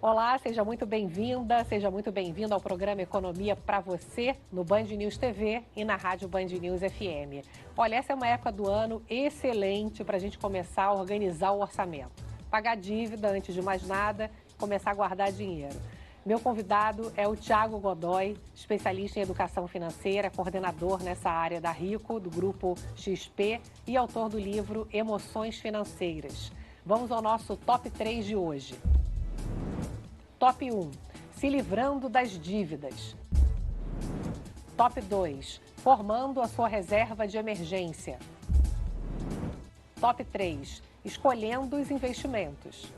Olá, seja muito bem-vinda, seja muito bem-vindo ao programa Economia para você no Band News TV e na Rádio Band News FM. Olha, essa é uma época do ano excelente para a gente começar a organizar o orçamento. Pagar dívida antes de mais nada, começar a guardar dinheiro. Meu convidado é o Thiago Godoy, especialista em educação financeira, coordenador nessa área da Rico, do Grupo XP e autor do livro Emoções Financeiras. Vamos ao nosso top 3 de hoje. Top 1, se livrando das dívidas. Top 2, formando a sua reserva de emergência. Top 3, escolhendo os investimentos.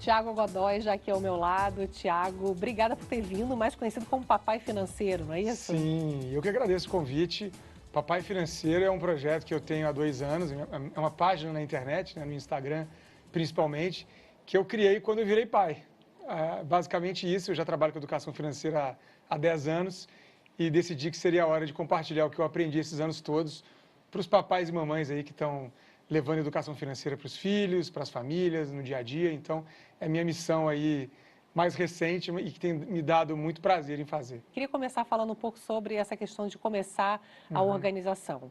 Thiago Godoy já aqui ao meu lado. Thiago, obrigada por ter vindo, mais conhecido como Papai Financeiro, não é isso? Sim, eu que agradeço o convite. Papai Financeiro é um projeto que eu tenho há 2 anos, é uma página na internet, né, no Instagram principalmente, que eu criei quando eu virei pai. Basicamente isso, eu já trabalho com educação financeira há 10 anos e decidi que seria a hora de compartilhar o que eu aprendi esses anos todos para os papais e mamães aí que estão levando educação financeira para os filhos, para as famílias, no dia a dia. Então, é minha missão aí mais recente e que tem me dado muito prazer em fazer. Queria começar falando um pouco sobre essa questão de começar a organização.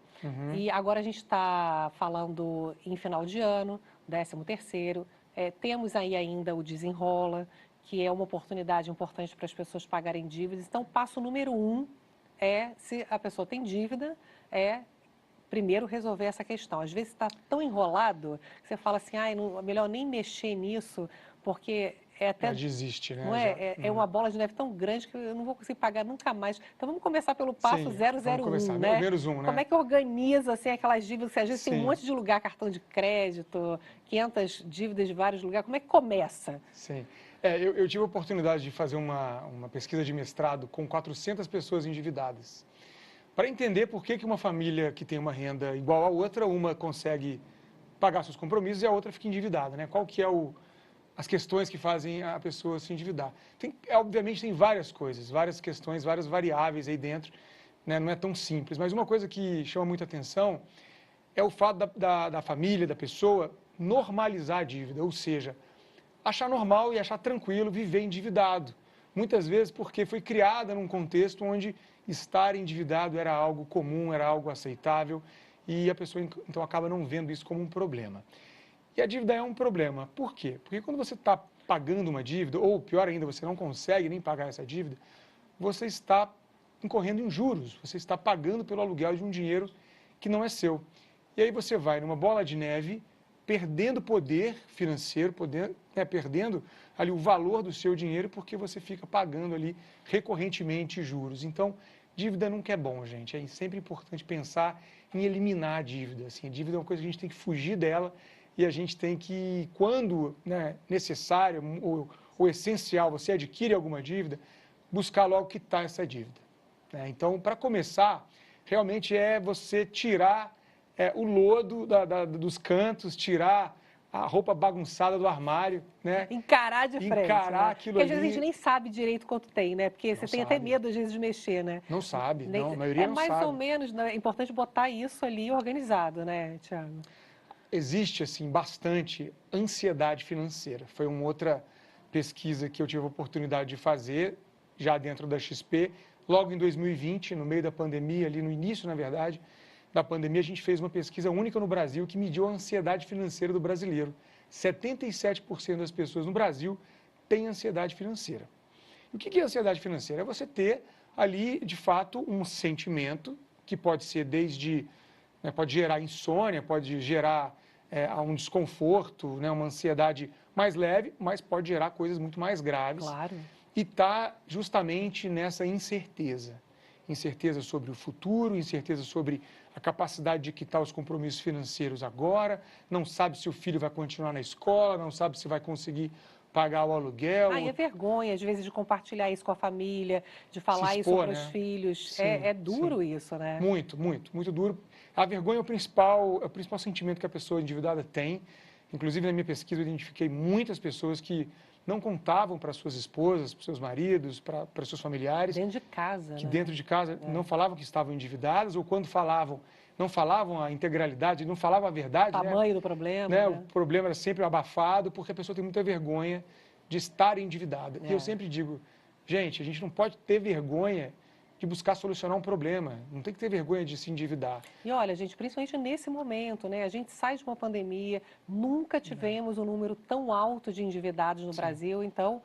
E agora a gente está falando em final de ano, 13º, temos aí ainda o Desenrola, que é uma oportunidade importante para as pessoas pagarem dívidas. Então, passo número 1 é, se a pessoa tem dívida, primeiro resolver essa questão. Às vezes está tão enrolado que você fala assim, é melhor nem mexer nisso, porque Já desiste, né? não é uma bola de neve tão grande que eu não vou conseguir pagar nunca mais. Então vamos começar pelo passo Sim, 001, vamos começar. né? Menos um, né? Como é que organiza assim, aquelas dívidas? Às vezes tem um Sim. monte de lugar, cartão de crédito, 500 dívidas de vários lugares. Como é que começa? Sim. Eu tive a oportunidade de fazer uma pesquisa de mestrado com 400 pessoas endividadas, para entender por que uma família que tem uma renda igual à outra, uma consegue pagar seus compromissos e a outra fica endividada, né? Qual que é as questões que fazem a pessoa se endividar? Obviamente tem várias coisas, várias questões, várias variáveis aí dentro, né? Não é tão simples, mas uma coisa que chama muita atenção é o fato da família, da pessoa, normalizar a dívida, ou seja, achar normal e achar tranquilo viver endividado. Muitas vezes porque foi criada num contexto onde estar endividado era algo comum, era algo aceitável e a pessoa então acaba não vendo isso como um problema. E a dívida é um problema. Por quê? Porque quando você está pagando uma dívida, ou pior ainda, você não consegue nem pagar essa dívida, você está incorrendo em juros, você está pagando pelo aluguel de um dinheiro que não é seu. E aí você vai numa bola de neve, perdendo poder financeiro, perdendo ali o valor do seu dinheiro, porque você fica pagando ali recorrentemente juros. Então, dívida nunca é bom, gente. É sempre importante pensar em eliminar a dívida. Assim, a dívida é uma coisa que a gente tem que fugir dela e a gente tem que, quando necessário ou essencial, você adquire alguma dívida, buscar logo quitar essa dívida. Então, para começar, realmente é você tirar o lodo dos cantos, tirar a roupa bagunçada do armário, né? Encarar de frente, Encarar né? aquilo Porque às ali. vezes a gente nem sabe direito quanto tem, né? Porque você tem até medo, às vezes, de mexer, né? Não sabe, não, a maioria não sabe. É mais ou menos, né? É importante botar isso ali organizado, né, Thiago? Existe, assim, bastante ansiedade financeira. Foi uma outra pesquisa que eu tive a oportunidade de fazer, já dentro da XP, logo em 2020, no meio da pandemia, ali no início, na verdade, da pandemia, a gente fez uma pesquisa única no Brasil que mediu a ansiedade financeira do brasileiro. 77% das pessoas no Brasil têm ansiedade financeira. E o que é ansiedade financeira? É você ter ali, de fato, um sentimento que pode ser pode gerar insônia, pode gerar um desconforto, uma ansiedade mais leve, mas pode gerar coisas muito mais graves. Claro. E está justamente nessa incerteza. Incerteza sobre o futuro, incerteza sobre a capacidade de quitar os compromissos financeiros agora, não sabe se o filho vai continuar na escola, não sabe se vai conseguir pagar o aluguel. E é vergonha, às vezes, de compartilhar isso com a família, de falar isso para os filhos. Sim, é duro sim. isso, né? Muito, muito, muito duro. A vergonha é o principal sentimento que a pessoa endividada tem. Inclusive, na minha pesquisa, eu identifiquei muitas pessoas que não contavam para suas esposas, para seus maridos, para seus familiares. Dentro de casa, Que né? dentro de casa não falavam que estavam endividadas, ou quando falavam, não falavam a integralidade, não falavam a verdade. O tamanho do problema. Né? O problema era sempre abafado, porque a pessoa tem muita vergonha de estar endividada. E eu sempre digo, gente, a gente não pode ter vergonha de buscar solucionar um problema. Não tem que ter vergonha de se endividar. E olha, gente, principalmente nesse momento, né? A gente sai de uma pandemia, nunca tivemos um número tão alto de endividados no Brasil, então,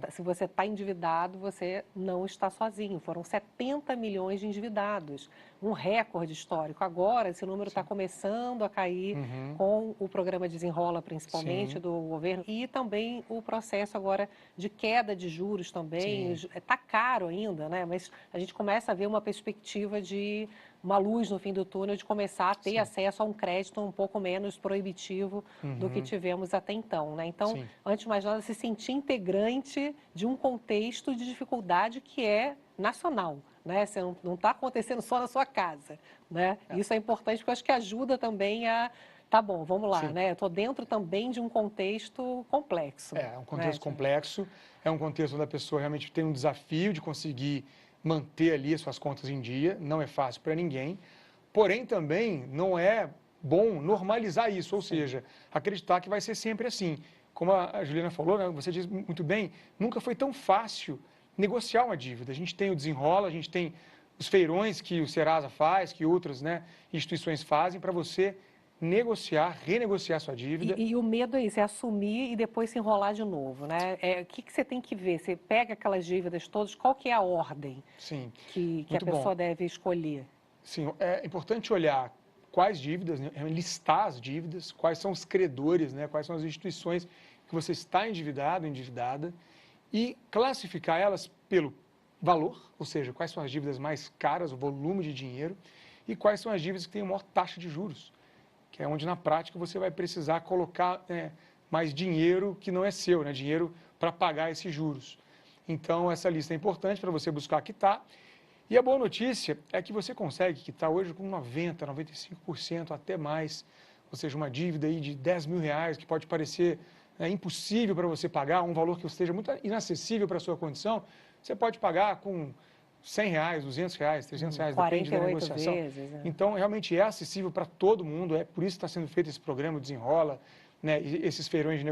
se você está endividado, você não está sozinho. Foram 70 milhões de endividados, um recorde histórico. Agora, esse número está começando a cair com o programa Desenrola, principalmente, do governo, e também o processo agora de queda de juros também. Está caro ainda, né? Mas a gente começa a ver uma perspectiva de uma luz no fim do túnel, de começar a ter acesso a um crédito um pouco menos proibitivo do que tivemos até então, né? Então, antes de mais nada, se sentir integrante de um contexto de dificuldade que é nacional, né? Você não está acontecendo só na sua casa, né? Isso é importante porque eu acho que ajuda também a... Tá bom, vamos lá, né? Eu estou dentro também de um contexto complexo. É um contexto complexo, é um contexto onde a pessoa realmente tem um desafio de conseguir manter ali as suas contas em dia, não é fácil para ninguém, porém também não é bom normalizar isso, ou seja, acreditar que vai ser sempre assim. Como a Juliana falou, né, você diz muito bem, nunca foi tão fácil negociar uma dívida. A gente tem o Desenrola, a gente tem os feirões que o Serasa faz, que outras, né, instituições fazem para você negociar, renegociar sua dívida. E o medo é isso, é assumir e depois se enrolar de novo, né? O que você tem que ver? Você pega aquelas dívidas todas, qual que é a ordem que a pessoa deve escolher? Sim, é importante olhar quais dívidas, né, listar as dívidas, quais são os credores, né, quais são as instituições que você está endividado, endividada, e classificar elas pelo valor, ou seja, quais são as dívidas mais caras, o volume de dinheiro, e quais são as dívidas que têm a maior taxa de juros, que é onde, na prática, você vai precisar colocar mais dinheiro que não é seu, né? Dinheiro para pagar esses juros. Então, essa lista é importante para você buscar quitar. E a boa notícia é que você consegue quitar hoje com 90%, 95%, até mais. Ou seja, uma dívida aí de R$10 mil, que pode parecer impossível para você pagar, um valor que esteja muito inacessível para a sua condição, você pode pagar com R$100, R$200, R$300, depende da negociação. Vezes, Então, realmente é acessível para todo mundo, é por isso que está sendo feito esse programa, Desenrola, né, esses feirões de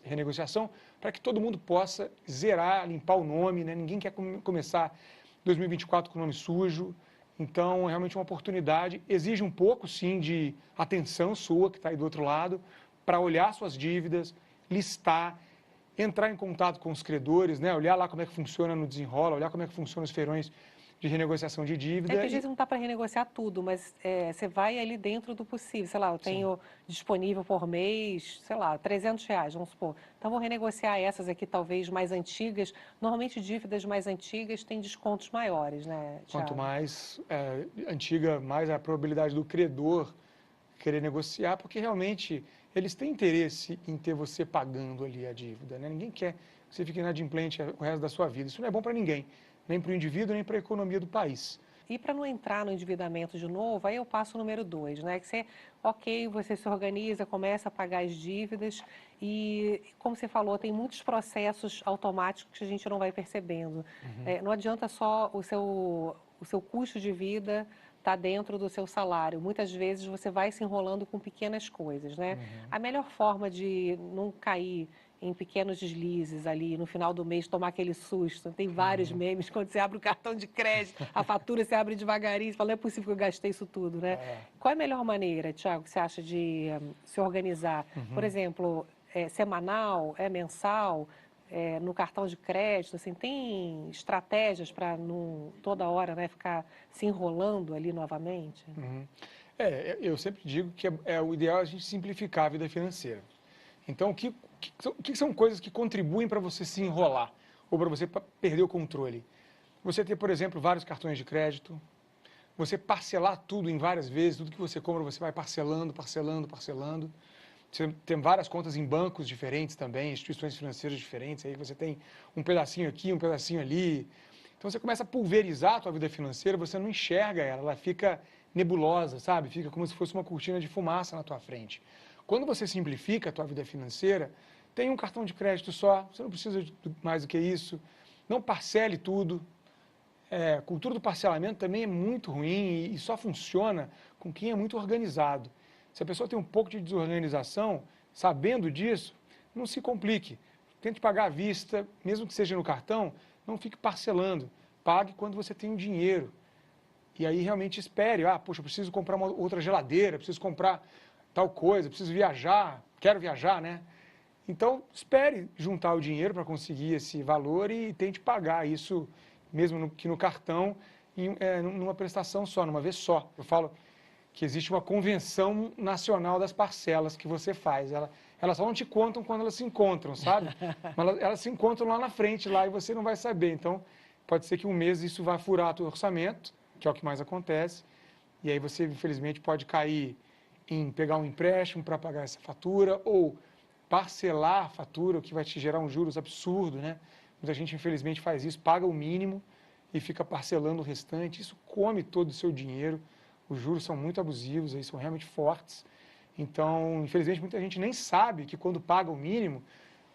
renegociação, para que todo mundo possa zerar, limpar o nome, né? Ninguém quer começar 2024 com o nome sujo, então, é realmente uma oportunidade, exige um pouco, sim, de atenção sua, que está aí do outro lado, para olhar suas dívidas, listar, entrar em contato com os credores, né? Olhar lá como é que funciona no Desenrola, olhar como é que funcionam os feirões de renegociação de dívida. É que às vezes não está para renegociar tudo, mas você vai ali dentro do possível. Sei lá, eu tenho disponível por mês, sei lá, R$300, vamos supor. Então, vou renegociar essas aqui, talvez mais antigas. Normalmente, dívidas mais antigas têm descontos maiores, né, Thiago? Quanto mais antiga, mais a probabilidade do credor querer negociar, porque realmente eles têm interesse em ter você pagando ali a dívida, né? Ninguém quer que você fique inadimplente o resto da sua vida. Isso não é bom para ninguém, nem para o indivíduo, nem para a economia do país. E para não entrar no endividamento de novo, aí eu passo o número 2, né? Que você se organiza, começa a pagar as dívidas e, como você falou, tem muitos processos automáticos que a gente não vai percebendo. Não adianta só o seu custo de vida estar dentro do seu salário. Muitas vezes você vai se enrolando com pequenas coisas, né? A melhor forma de não cair em pequenos deslizes ali, no final do mês, tomar aquele susto. Tem vários memes, quando você abre o cartão de crédito, a fatura você abre devagarinho, você fala, não é possível que eu gastei isso tudo, né? Qual é a melhor maneira, Thiago, que você acha de se organizar? Por exemplo, semanal, mensal, no cartão de crédito, assim, tem estratégias para não toda hora, né, ficar se enrolando ali novamente? Eu sempre digo que o ideal é a gente simplificar a vida financeira. Então, o que são coisas que contribuem para você se enrolar ou para você perder o controle? Você ter, por exemplo, vários cartões de crédito, você parcelar tudo em várias vezes, tudo que você compra você vai parcelando, parcelando, parcelando. Você tem várias contas em bancos diferentes também, instituições financeiras diferentes, aí você tem um pedacinho aqui, um pedacinho ali. Então, você começa a pulverizar a tua vida financeira, você não enxerga ela fica nebulosa, sabe? Fica como se fosse uma cortina de fumaça na tua frente. Quando você simplifica a tua vida financeira, tem um cartão de crédito só, você não precisa de mais do que isso, não parcele tudo, A cultura do parcelamento também é muito ruim e só funciona com quem é muito organizado. Se a pessoa tem um pouco de desorganização, sabendo disso, não se complique. Tente pagar à vista, mesmo que seja no cartão, não fique parcelando. Pague quando você tem o dinheiro. E aí realmente espere, poxa, eu preciso comprar uma outra geladeira, preciso comprar tal coisa, preciso viajar, quero viajar, né? Então, espere juntar o dinheiro para conseguir esse valor e tente pagar isso, mesmo que no cartão, numa prestação só, numa vez só. Eu falo que existe uma convenção nacional das parcelas que você faz. Elas só não te contam quando elas se encontram, sabe? Mas elas se encontram lá na frente, lá, e você não vai saber. Então, pode ser que um mês isso vá furar o orçamento, que é o que mais acontece, e aí você, infelizmente, pode cair em pegar um empréstimo para pagar essa fatura, ou parcelar a fatura, o que vai te gerar um juros absurdo, né? Muita gente, infelizmente, faz isso, paga o mínimo e fica parcelando o restante. Isso come todo o seu dinheiro. Os juros são muito abusivos, aí são realmente fortes. Então, infelizmente, muita gente nem sabe que quando paga o mínimo,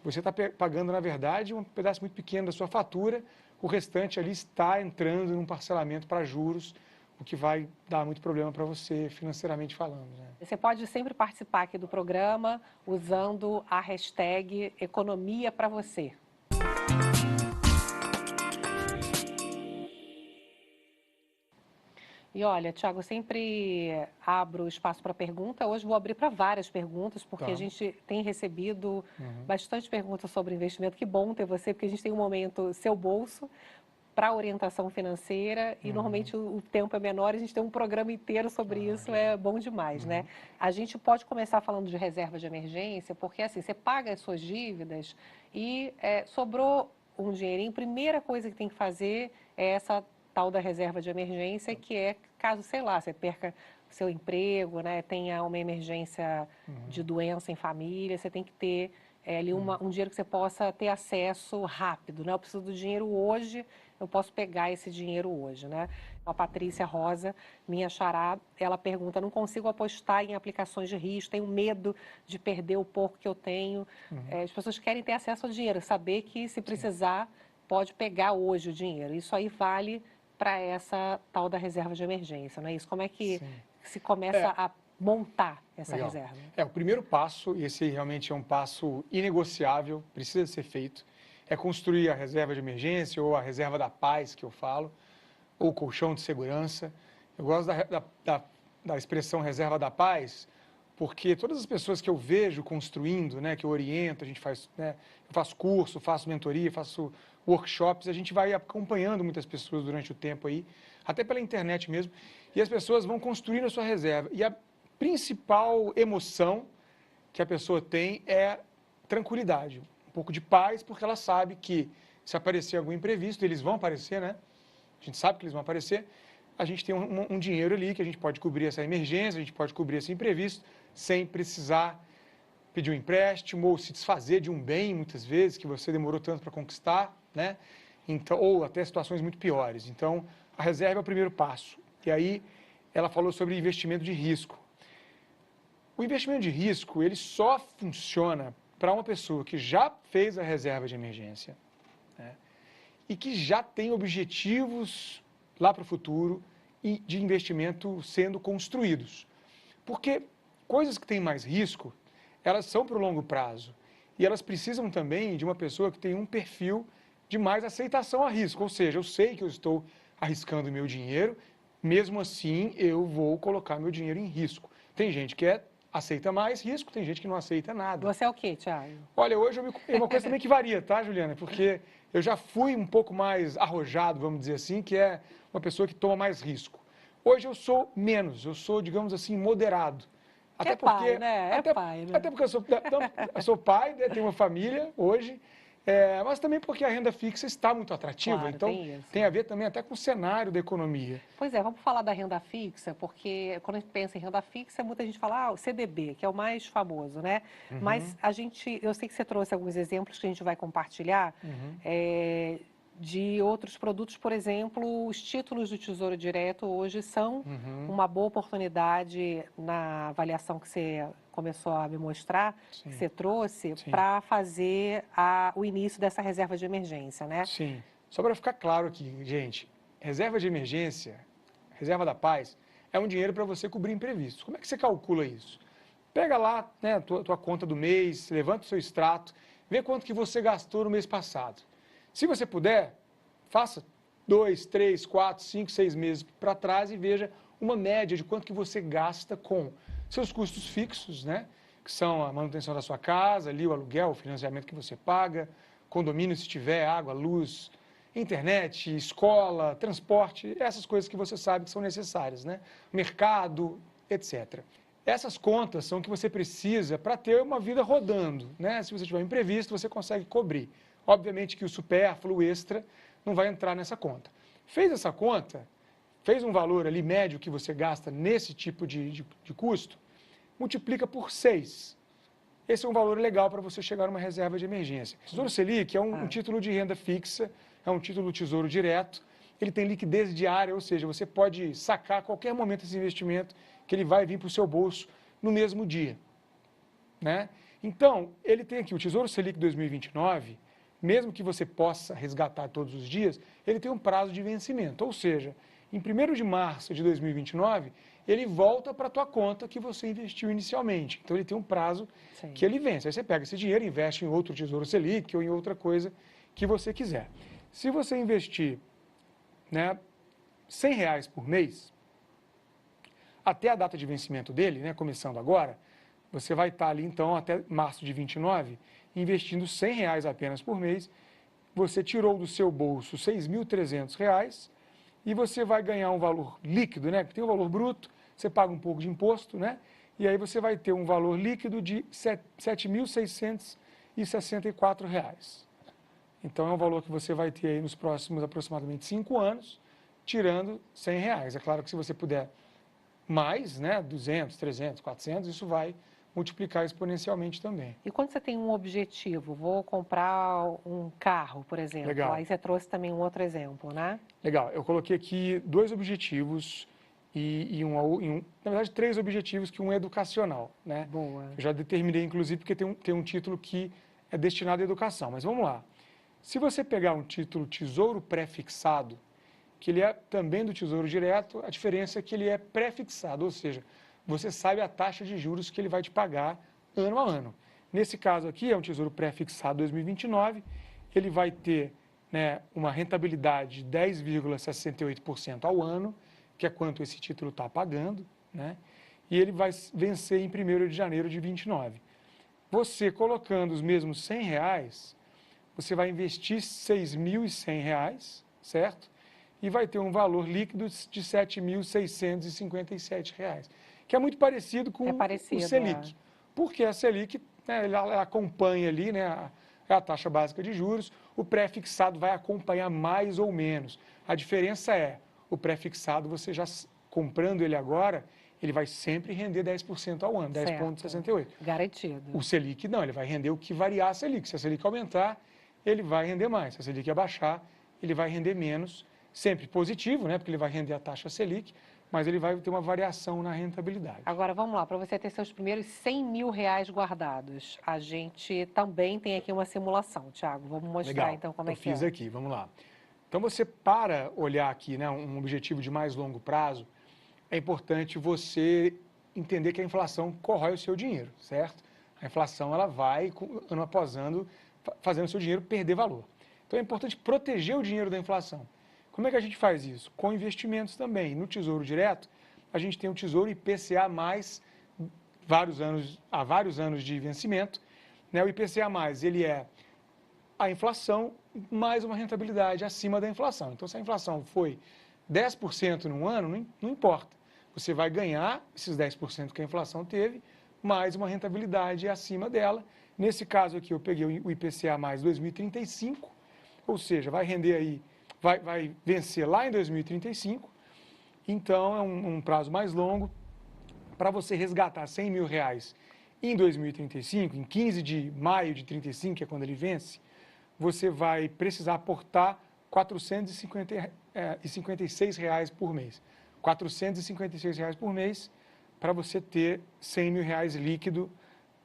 você está pagando, na verdade, um pedaço muito pequeno da sua fatura, o restante ali está entrando num parcelamento para juros, o que vai dar muito problema para você, financeiramente falando, né? Você pode sempre participar aqui do programa usando a hashtag Economia para Você. E olha, Thiago, eu sempre abro espaço para pergunta. Hoje vou abrir para várias perguntas, porque a gente tem recebido bastante perguntas sobre investimento. Que bom ter você, porque a gente tem um momento seu bolso para orientação financeira e normalmente o tempo é menor, a gente tem um programa inteiro sobre isso, é bom demais, né? A gente pode começar falando de reserva de emergência, porque assim, você paga as suas dívidas e sobrou um dinheirinho, primeira coisa que tem que fazer é essa tal da reserva de emergência, que é caso, sei lá, você perca seu emprego, né, tenha uma emergência de doença em família, você tem que ter ali um dinheiro que você possa ter acesso rápido, né? Eu preciso do dinheiro hoje, eu posso pegar esse dinheiro hoje, né? A Patrícia Rosa, minha xará, ela pergunta, não consigo apostar em aplicações de risco, tenho medo de perder o pouco que eu tenho. As pessoas querem ter acesso ao dinheiro, saber que se precisar, pode pegar hoje o dinheiro. Isso aí vale para essa tal da reserva de emergência, não é isso? Como é que se começa a montar essa reserva? O primeiro passo, e esse realmente é um passo inegociável, precisa ser feito, é construir a reserva de emergência ou a reserva da paz, que eu falo, ou colchão de segurança. Eu gosto da expressão reserva da paz, porque todas as pessoas que eu vejo construindo, né, que eu oriento, a gente faz, né, eu faço curso, faço mentoria, faço workshops, a gente vai acompanhando muitas pessoas durante o tempo aí, até pela internet mesmo, e as pessoas vão construindo a sua reserva. E a principal emoção que a pessoa tem é tranquilidade, um pouco de paz, porque ela sabe que se aparecer algum imprevisto, eles vão aparecer, né? A gente sabe que eles vão aparecer, a gente tem um dinheiro ali que a gente pode cobrir essa emergência, a gente pode cobrir esse imprevisto, sem precisar pedir um empréstimo ou se desfazer de um bem, muitas vezes, que você demorou tanto para conquistar, né? Então, ou até situações muito piores. Então, a reserva é o primeiro passo. E aí, ela falou sobre investimento de risco. O investimento de risco, ele só funciona para uma pessoa que já fez a reserva de emergência, né? E que já tem objetivos lá para o futuro e de investimento sendo construídos. Porque coisas que têm mais risco, elas são para o longo prazo. E elas precisam também de uma pessoa que tem um perfil de mais aceitação a risco. Ou seja, eu sei que eu estou arriscando meu dinheiro, mesmo assim eu vou colocar meu dinheiro em risco. Tem gente que aceita mais risco, tem gente que não aceita nada. Você é o quê, Thiago? Olha, hoje é uma coisa também que varia, tá, Juliana? Porque eu já fui um pouco mais arrojado, vamos dizer assim, que é uma pessoa que toma mais risco. Hoje eu sou menos, eu sou, digamos assim, moderado. Até porque, pai, né? Pai, né? Até porque eu sou pai, né? Tenho uma família hoje, mas também porque a renda fixa está muito atrativa, claro, então tem a ver também até com o cenário da economia. Pois é, vamos falar da renda fixa, porque quando a gente pensa em renda fixa, muita gente fala, o CDB, que é o mais famoso, né? Mas eu sei que você trouxe alguns exemplos que a gente vai compartilhar, de outros produtos, por exemplo, os títulos do Tesouro Direto hoje são uma boa oportunidade na avaliação que você começou a me mostrar, que você trouxe, para fazer o início dessa reserva de emergência, né? Sim. Só para ficar claro aqui, gente, reserva de emergência, reserva da paz, é um dinheiro para você cobrir imprevistos. Como é que você calcula isso? Pega lá, né, a tua conta do mês, levanta o seu extrato, vê quanto que você gastou no mês passado. Se você puder, faça 2, 3, 4, 5, 6 meses para trás e veja uma média de quanto que você gasta com seus custos fixos, né, que são a manutenção da sua casa, ali o aluguel, o financiamento que você paga, condomínio se tiver, água, luz, internet, escola, transporte, essas coisas que você sabe que são necessárias, né? Mercado, etc. Essas contas são que você precisa para ter uma vida rodando, né? Se você tiver um imprevisto, você consegue cobrir. Obviamente que o supérfluo, o extra, não vai entrar nessa conta. Fez essa conta, fez um valor ali médio que você gasta nesse tipo de custo, multiplica por 6. Esse é um valor legal para você chegar numa reserva de emergência. Tesouro Selic é um título de renda fixa, é um título do Tesouro Direto, ele tem liquidez diária, ou seja, você pode sacar a qualquer momento esse investimento que ele vai vir para o seu bolso no mesmo dia, né? Então, ele tem aqui o Tesouro Selic 2029, mesmo que você possa resgatar todos os dias, ele tem um prazo de vencimento, ou seja, em 1º de março de 2029, ele volta para a tua conta que você investiu inicialmente. Então, ele tem um prazo que ele vence. Aí você pega esse dinheiro e investe em outro Tesouro Selic ou em outra coisa que você quiser. Se você investir, né, R$100 por mês, até a data de vencimento dele, né, começando agora, você vai estar ali, então, até março de 29, investindo R$100 apenas por mês. Você tirou do seu bolso R$6.300 e você vai ganhar um valor líquido, né, que tem um valor bruto, você paga um pouco de imposto, né, e aí você vai ter um valor líquido de R$7.664. Então, é um valor que você vai ter aí nos próximos aproximadamente 5 anos, tirando R$100. É claro que se você puder mais, né, 200, 300, 400, isso vai multiplicar exponencialmente também. E quando você tem um objetivo, vou comprar um carro, por exemplo, Legal. Aí você trouxe também um outro exemplo, né? Legal, eu coloquei aqui 2 objetivos na verdade, 3 objetivos, que um é educacional, né? Boa. Eu já determinei, inclusive, porque tem um título que é destinado à educação, mas vamos lá. Se você pegar um título Tesouro Pré-fixado, que ele é também do Tesouro Direto, a diferença é que ele é pré-fixado, ou seja, você sabe a taxa de juros que ele vai te pagar ano a ano. Nesse caso aqui, é um Tesouro Pré-fixado 2029, ele vai ter, né, uma rentabilidade de 10,68% ao ano, que é quanto esse título está pagando, né? E ele vai vencer em 1º de janeiro de 29. Você colocando os mesmos R$100, você vai investir R$6.100, certo? E vai ter um valor líquido de R$7.657, que é muito parecido com o Selic. Porque a Selic, né, ela acompanha ali, né, a taxa básica de juros, o pré-fixado vai acompanhar mais ou menos. A diferença é, o pré-fixado, você já comprando ele agora, ele vai sempre render 10% ao ano, 10,68. Garantido. O Selic não, ele vai render o que variar a Selic. Se a Selic aumentar, ele vai render mais. Se a Selic abaixar, ele vai render menos. Sempre positivo, né? Porque ele vai render a taxa Selic, mas ele vai ter uma variação na rentabilidade. Agora, vamos lá, para você ter seus primeiros R$100 mil guardados, a gente também tem aqui uma simulação, Thiago. Vamos mostrar. Legal. Então como é que é. Eu fiz aqui, vamos lá. Então, você, para olhar aqui, né, um objetivo de mais longo prazo, é importante você entender que a inflação corrói o seu dinheiro, certo? A inflação, ela vai, ano após ano, fazendo o seu dinheiro perder valor. Então, é importante proteger o dinheiro da inflação. Como é que a gente faz isso? Com investimentos também. No Tesouro Direto, a gente tem o Tesouro IPCA+, há vários anos de vencimento, né? O IPCA+, ele é a inflação mais uma rentabilidade acima da inflação. Então, se a inflação foi 10% num ano, não importa. Você vai ganhar esses 10% que a inflação teve, mais uma rentabilidade acima dela. Nesse caso aqui, eu peguei o IPCA mais 2035, ou seja, vai render aí, vai vencer lá em 2035. Então, é um prazo mais longo. Para você resgatar R$100 mil em 2035, em 15 de maio de 35, que é quando ele vence, você vai precisar aportar R$456 por mês. R$456 por mês para você ter R$100 mil líquido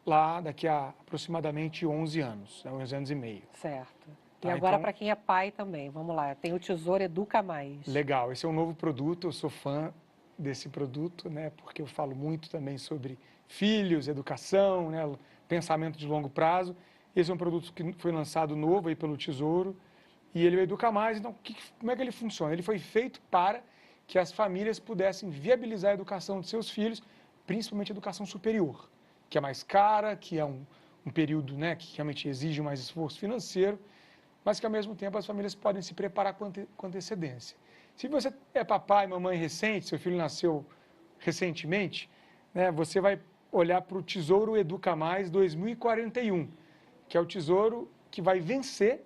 lá daqui a aproximadamente 11 anos, 11 anos e meio. Certo. E agora, para quem é pai também, vamos lá, tem o Tesouro Educa Mais. Legal, esse é um novo produto, eu sou fã desse produto, né, porque eu falo muito também sobre filhos, educação, né, pensamento de longo prazo. Esse é um produto que foi lançado novo aí pelo Tesouro e ele educa mais. Então, como é que ele funciona? Ele foi feito para que as famílias pudessem viabilizar a educação de seus filhos, principalmente a educação superior, que é mais cara, que é um período, né, que realmente exige mais esforço financeiro, mas que ao mesmo tempo as famílias podem se preparar com antecedência. Se você é papai, mamãe recente, seu filho nasceu recentemente, né, você vai olhar para o Tesouro Educa Mais 2041, que é o tesouro que vai vencer,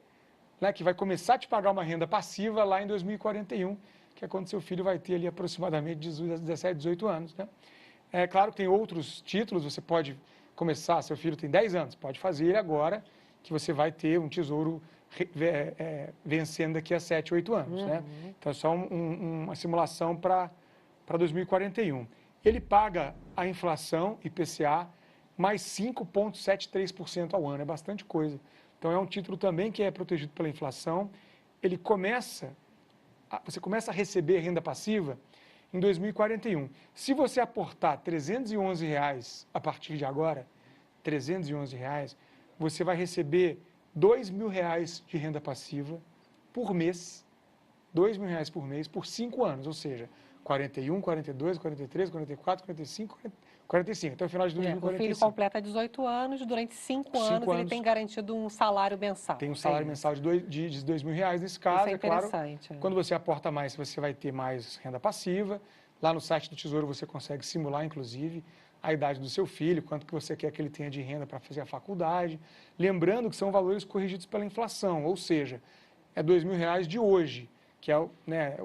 né, que vai começar a te pagar uma renda passiva lá em 2041, que é quando seu filho vai ter ali aproximadamente 17, 18 anos. Né? É claro que tem outros títulos, você pode começar, seu filho tem 10 anos, pode fazer ele agora, que você vai ter um tesouro vencendo daqui a 7, 8 anos. Né? Então, é só uma simulação para 2041. Ele paga a inflação, IPCA, mais 5,73% ao ano, é bastante coisa. Então, é um título também que é protegido pela inflação. Você começa a receber renda passiva em 2041. Se você aportar R$ 311 a partir de agora, R$ 311, você vai receber R$ 2.000 de renda passiva por mês, R$ 2.000 por mês, por 5 anos, ou seja, 41, 42, 43, 44, 45, 45, até o final de 2045. O filho completa 18 anos, durante 5 anos ele tem garantido um salário mensal. Tem um salário mensal de R$ 2.000 nesse caso. Isso é interessante. Claro, quando você aporta mais, você vai ter mais renda passiva. Lá no site do Tesouro você consegue simular, inclusive, a idade do seu filho, quanto que você quer que ele tenha de renda para fazer a faculdade. Lembrando que são valores corrigidos pela inflação, ou seja, é R$ 2.000 de hoje, que é, né,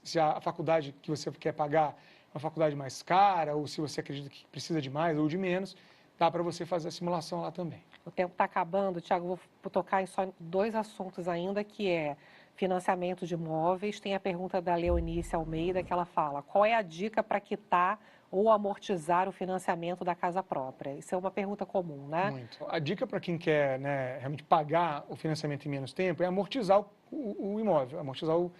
se a faculdade que você quer pagar é uma faculdade mais cara, ou se você acredita que precisa de mais ou de menos, dá para você fazer a simulação lá também. O tempo está acabando, Tiago, vou tocar em só 2 assuntos ainda, que é financiamento de imóveis. Tem a pergunta da Leonice Almeida, que ela fala: qual é a dica para quitar ou amortizar o financiamento da casa própria? Isso é uma pergunta comum, né? Muito. A dica para quem quer, né, realmente pagar o financiamento em menos tempo é amortizar o imóvel, amortizar o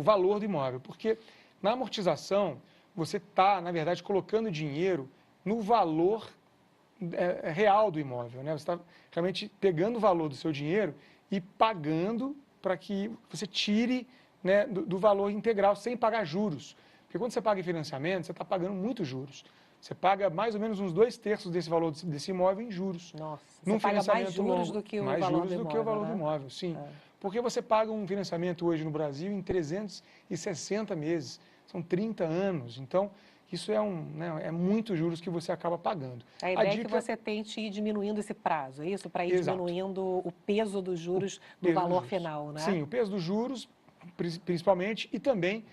valor do imóvel, porque na amortização você está, na verdade, colocando dinheiro no valor real do imóvel, né? Você está realmente pegando o valor do seu dinheiro e pagando para que você tire, né, do valor integral sem pagar juros. Porque quando você paga em financiamento, você está pagando muitos juros. Você paga mais ou menos uns 2/3 desse valor desse imóvel em juros. Nossa, você paga mais juros do que o valor do imóvel. Mais juros do que o valor do imóvel, sim. Porque você paga um financiamento hoje no Brasil em 360 meses. São 30 anos. Então, isso é muito juros que você acaba pagando. A ideia é que você tente ir diminuindo esse prazo, é isso? Para ir diminuindo o peso dos juros no valor final, né? Sim, o peso dos juros, principalmente, e também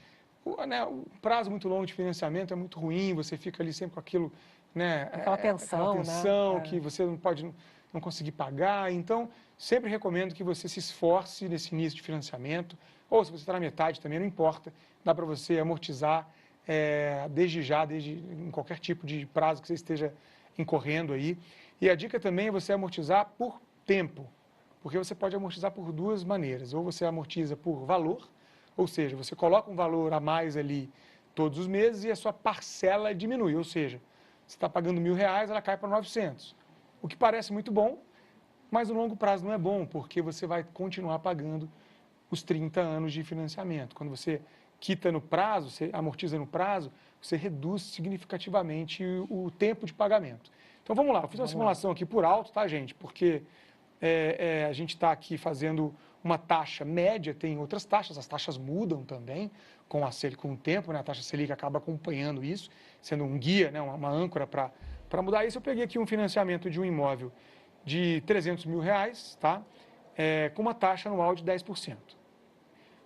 o prazo muito longo de financiamento é muito ruim, você fica ali sempre com aquilo, né? Aquela tensão, né? Que você não pode não conseguir pagar. Então, sempre recomendo que você se esforce nesse início de financiamento, ou se você está na metade também, não importa, dá para você amortizar desde em qualquer tipo de prazo que você esteja incorrendo aí. E a dica também é você amortizar por tempo, porque você pode amortizar por 2 maneiras. Ou você amortiza por valor, ou seja, você coloca um valor a mais ali todos os meses e a sua parcela diminui, ou seja, você está pagando R$ 1.000, ela cai para 900. O que parece muito bom, mas no longo prazo não é bom, porque você vai continuar pagando os 30 anos de financiamento. Quando você quita no prazo, você amortiza no prazo, você reduz significativamente o tempo de pagamento. Então, vamos lá. Eu fiz uma simulação aqui por alto, tá, gente? Porque a gente está aqui fazendo uma taxa média, tem outras taxas, as taxas mudam também com o tempo, né? A taxa Selic acaba acompanhando isso, sendo um guia, né? uma âncora para mudar isso. Eu peguei aqui um financiamento de um imóvel de R$ 300 mil, tá? Com uma taxa anual de 10%.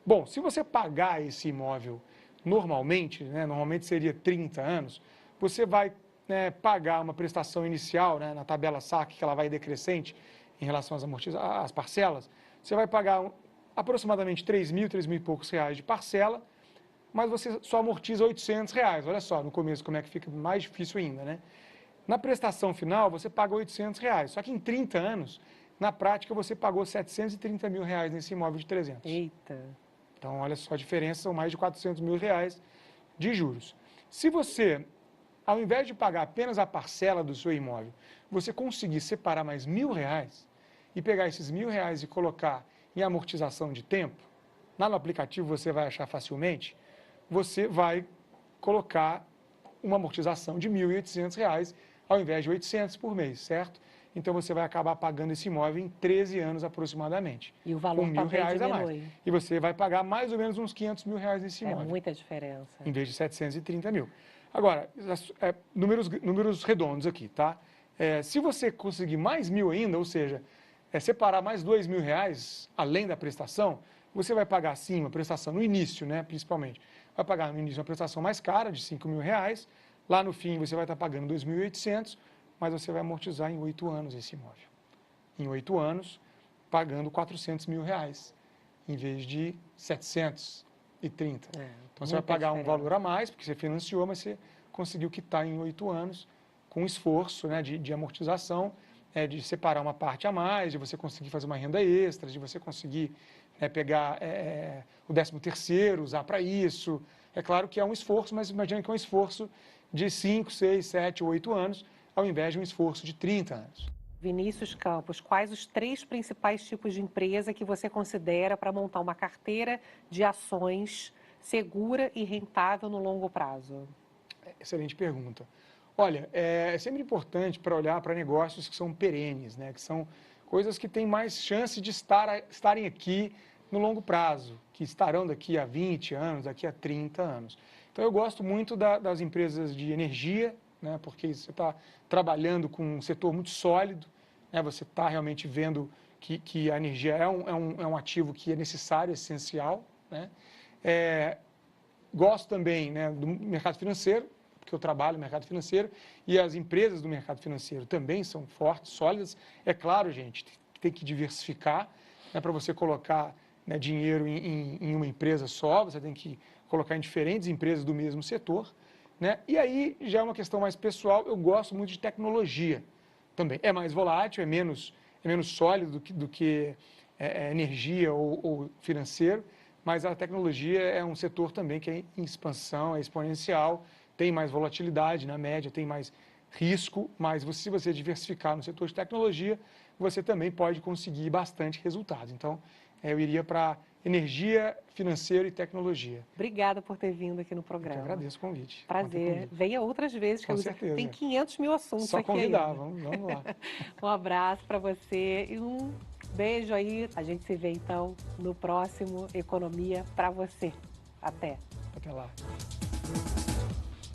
Bom, se você pagar esse imóvel normalmente, né, normalmente seria 30 anos, você vai pagar uma prestação inicial, né, na tabela SAC, que ela vai decrescente em relação às parcelas, você vai pagar aproximadamente R$ 3.000 e poucos de parcela, mas você só amortiza R$ 800. Olha só, no começo como é que fica mais difícil ainda, né? Na prestação final, você paga R$ 800, só que em 30 anos Na prática, você pagou R$730 mil nesse imóvel de 300. Eita! Então, olha só a diferença, são mais de R$400 mil de juros. Se você, ao invés de pagar apenas a parcela do seu imóvel, você conseguir separar mais R$1.000 e pegar esses R$1.000 e colocar em amortização de tempo, lá no aplicativo você vai achar facilmente, você vai colocar uma amortização de R$1.800 ao invés de R$800 por mês, certo? Então você vai acabar pagando esse imóvel em 13 anos aproximadamente. E o valor com R$1.000 a mais. diminui. E você vai pagar mais ou menos uns R$500 mil nesse imóvel. É muita diferença. Em vez de 730 mil. Agora, números redondos aqui, tá? Se você conseguir mais mil ainda, ou seja, separar mais R$2.000 além da prestação, você vai pagar sim uma prestação no início, né, principalmente. Vai pagar no início uma prestação mais cara, de R$5.000. Lá no fim você vai estar pagando R$2.800, mas você vai amortizar em 8 anos esse imóvel. Em 8 anos, pagando R$400 mil, em vez de 730. Então você vai pagar um valor a mais, porque você financiou, mas você conseguiu quitar em 8 anos, com esforço, né, de amortização, de separar uma parte a mais, de você conseguir fazer uma renda extra, de você conseguir pegar o 13º, usar para isso. É claro que é um esforço, mas imagina que é um esforço de 5, 6, 7, 8 anos, ao invés de um esforço de 30 anos. Vinícius Campos, quais os 3 principais tipos de empresa que você considera para montar uma carteira de ações segura e rentável no longo prazo? Excelente pergunta. Olha, é sempre importante para olhar para negócios que são perenes, né? Que são coisas que têm mais chance de estarem aqui no longo prazo, que estarão daqui a 20 anos, daqui a 30 anos. Então, eu gosto muito das empresas de energia, né? Porque você está trabalhando com um setor muito sólido, né? Você está realmente vendo que a energia é um ativo que é necessário, essencial, né? Gosto também, né, do mercado financeiro, porque eu trabalho no mercado financeiro, e as empresas do mercado financeiro também são fortes, sólidas. É claro, gente, tem que diversificar, né, para você colocar, né, dinheiro em uma empresa só, você tem que colocar em diferentes empresas do mesmo setor, né? E aí já é uma questão mais pessoal, eu gosto muito de tecnologia também. É mais volátil, é menos sólido do que energia ou financeiro, mas a tecnologia é um setor também que é em expansão, é exponencial, tem mais volatilidade na média, tem mais risco, mas se você diversificar no setor de tecnologia, você também pode conseguir bastante resultado. Então, eu iria para energia, financeiro e tecnologia. Obrigada por ter vindo aqui no programa. Eu agradeço o convite. Prazer. Venha outras vezes, que Com certeza. Tem 500 mil assuntos Só aqui convidar, ainda. vamos lá. Um abraço para você e um beijo aí. A gente se vê então no próximo Economia para você. Até. Até lá.